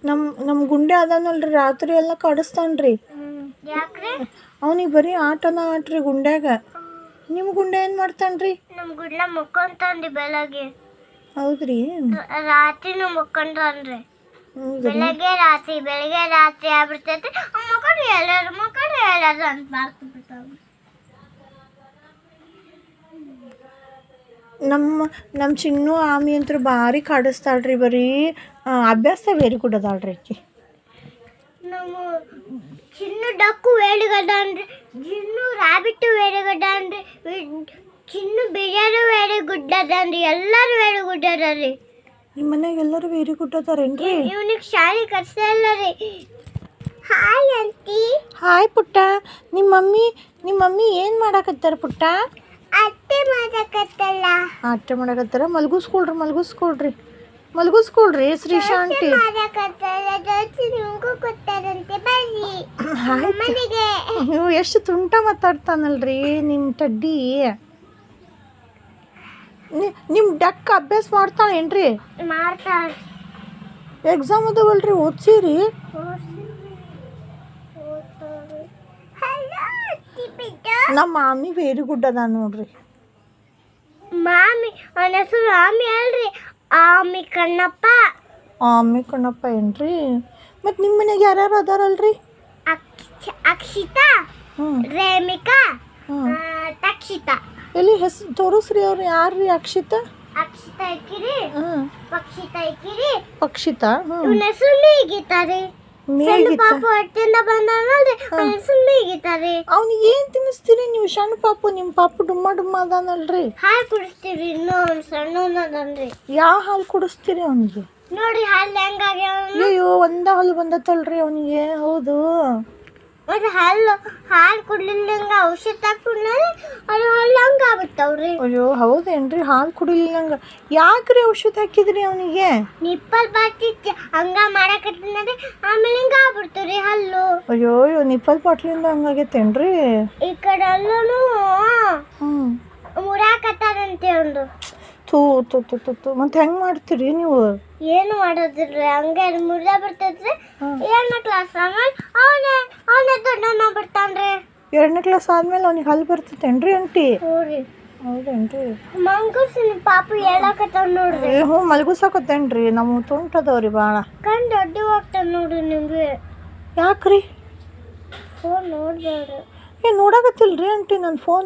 ನಮ್ಮ ಗುಂಡೆ ಅದಾನಲ್ರಿ ರಾತ್ರಿ ಎಲ್ಲ ಕಡಿಸ್ತಾನ್ರಿ. ಯಾಕ್ರಿ? ಅವನಿಗೆ ಬರೀ ಆಟನ ಆಟ್ರಿ ಗುಂಡ್ಯಾಗ. ನಿಮ್ಮ ಗುಂಡೆ ಏನು ಮಾಡ್ತಾನ್ರಿ? ನಮ್ಮ ಗುಂಡ ಮುಕ್ಕೊಂತಾನ್ರಿ ಬೆಳಗ್ಗೆ. ಹೌದ್ರಿ? ರಾತ್ರಿನೂ ಮುಕ್ಕೊಂತಾನ್ರಿ. ಬೆಳಗ್ಗೆ ರಾತ್ರಿ ಆಗ್ಬಿಡ್ತೈತಿ. ಮಕ್ಕಳು ಎಲ್ಲರೂ ಅಂತ ಮಾಡ್ಕೊಂಡ್ಬಿಡ್ತಾವ. ನಮ್ಮ ಚಿನ್ನು ಆಮಿ ಅಂತೂ ಭಾರಿ ಕಾಡಿಸ್ತಾಳ್ರಿ. ಬರೀ ಅಭ್ಯಾಸ ವೆರಿ ಗುಡ್ ಅದಾಳ್ರಿ ಆಕಿ. ನಮ್ಮ ಚಿನ್ನು ಡಕ್ಕು ವೇಡಿಗಡ್ಡನ್ರಿ, ಚಿನ್ನು ರಾಬಿಟ್ಟು ವೇಡಿಗಡ್ಡನ್ರಿ, ಚಿನ್ನು ಬಿರಿಯಾನಿ ವೆರಿ ಗುಡ್ ಅದನ್ರಿ. ಎಲ್ಲರೂ ವೆರಿ ಗುಡ್ ಅದಾರಿ. ನಿಮ್ಮ ಮನ್ಯಾಗ ಎಲ್ಲರೂ ವೆರಿ ಗುಡ್ ಅದಾರೇನ್ರಿ? ಇವನಿಗೆ ಶಾಲೆ ಕಟ್ಸೇ ಇಲ್ಲ ರೀ. ಹಾಯ್ ಅಂತಿ. ಹಾಯ್ ಪುಟ್ಟ. ನಿಮ್ಮ ಮಮ್ಮಿ ಏನು ಮಾಡಾಕತ್ತಾರ ಪುಟ್ಟ? ಅತ್ತೆ ಮಾಡಕತ್ತಲ್ಲ. ಅತ್ತೆ ಮಾಡಕತ್ತಾರ. ಮಲ್ಗಿಸ್ಕೊಳ್ರಿ ಶ್ರೀಶಾ ಆಂಟಿ. ನೀವು ಎಷ್ಟು ತುಂಟ ಮಾತಾಡ್ತಾನಲ್ರಿ ನಿಮ್ಮ ಟಡ್ಡಿ. ನಿಮ್ಮ ಡಕ್ ಅಭ್ಯಾಸ ಮಾಡ್ತಾಳೇನ್ರಿ? ಮಾಡ್ತಾಳೆ. ಎಕ್ಸಾಮ್ ಅದಾವಲ್ರಿ, ಓದ್ಸಿರಿ. ನಮ್ಮ ಮಾಮಿ ವೆರಿ ಗುಡ್ ಅದ ನೋಡ್ರಿ. ಮಾಮಿ ಅವನ ಹೆಸರು ಆಮಿ ಅಲ್ರಿ, ಆಮಿ ಕಣ್ಣಪ್ಪ. ಆಮಿ ಕಣ್ಣಪ್ಪ ಏನ್ರಿ? ಮತ್ತು ನಿಮ್ಮ ಮನೆಗೆ ಯಾರ್ಯಾರು ಅದಾರಲ್ರಿ? ಅಕ್ಷಿತಾ, ರೇಮಿಕಾ, ತಕ್ಷಿತಾ. ಎಲ್ಲಿ ಹೆಸರು ತೋರಿಸ್ರಿ. ಅವ್ರು ಯಾರ್ರಿ? ಅಕ್ಷಿತಾ ಐಕಿರಿ, ಪಕ್ಷಿತಾ. ಇವನ ಹೆಸರು ಮೇಗಿತಾರೆ. ಪಾಪು ಹೊಟ್ಟಿಂದ ಬಂದಾನಲ್ರಿ, ಅವನ ಹೆಸರು ಮೇಗಿತಾರೆ. ಅವ್ನಿಗೆ ಏನು ತಿನ್ನಿಸ್ತೀರಿ ನೀವು? ಸಣ್ಣ ಪಾಪು, ನಿಮ್ಮ ಪಾಪು ಡುಮ್ಮ ಅದಾನಲ್ರಿ. ಹಾಲು ಕುಡಿಸ್ತೀವಿ. ಇನ್ನೂ ಅವ್ನು ಸಣ್ಣದನ್ರಿ. ಯಾವ ಹಾಲು ಕುಡಿಸ್ತೀರಿ ಅವನಿಗೆ? ನೋಡ್ರಿ ಹಾಲು ಹೆಂಗಾಗ್ಯಾವ. ಅಯ್ಯೋ, ಒಂದ ಹಾಲು ಬಂದತ್ತಲ್ರಿ ಅವನಿಗೆ. ಹೌದು, ಮತ್ತೆ ಹಾಲು ಕುಡ್ಲಿಲ್ಲಂಗ ಔಷಧ ತಗೊಂಡ್ರೆ ಅದು ಹಾಲು ಹಂಗೆ ಆಗ್ಬಿಡ್ತಾವ್ರಿ. ಅಯ್ಯೋ ಹೌದೇನ್ರಿ? ಹಾಲು ಕುಡಿಲಿಲ್ಲಂಗ ಯಾಕ್ರಿ ಔಷಧ ಹಾಕಿದ್ರಿ ಅವನಿಗೆ? ನಿಪ್ಪಲ್ ಬಾಟಿತ್ತು ಹಂಗ ಮಾಡಕತ್ತಿನರಿ, ಆಮೇಲೆ ಹಿಂಗ ಆಗ್ಬಿಡ್ತಾವ್ರಿ ಹಲ್ಲು. ಅಯ್ಯೋ ನಿಪ್ಪಲ್ ಬಾಟ್ಲಿಂದ ಹಂಗಾಗೈತೇನ್ರಿ? ಈ ಕಡೆ ಅಲ್ಲೂ ಮುರಾಕತ್ತಾರಂತೆ ಒಂದು. ಮತ್ತೆ ಹೆಂಗ್ ಮಾಡ್ತೀರಿ ನೀವು? ಏನು ಮಾಡೋದಿಲ್ರಿ, ಹಂಗೆ ಮುರ್ದ ಬಿಡ್ತೈತ್ರಿ. 2ನೇ ಕ್ಲಾಸ್ ಆಮೇಲೆ ಅವನೇ ದೊಡ್ಡವನ ಬಿಡ್ತಾನ್ರಿ. 2ನೇ ಕ್ಲಾಸ್ ಆದ್ಮೇಲೆ ಅವ್ನಿಗೆ ಹಲ್ಲು ಬರ್ತೈತೇನ್ರಿ ಆಂಟಿ? ಹೌದೇನ್ರಿ? ಮಂಗುಸಿನ ಪಾಪು ಹೇಳಕತ್ತಾವ ನೋಡ್ರಿ. ಹ್ಞೂ ಮಲ್ಗುಸಾಕತ್ತೇನ್ರಿ? ನಮ್ಮ ತುಂಟದವ್ರಿ ಭಾಳ. ಕಣ್ ದೊಡ್ಡ ಹೋಗ್ತಾವ ನೋಡ್ರಿ ನಿಮ್ಗೆ. ಯಾಕ್ರಿ? ಫೋನ್ ನೋಡ್ಬೇಡ್ರಿ. ನೋಡಾಕತ್ತಿಲ್ರಿ ಆಂಟಿ ನನ್ನ ಫೋನ್.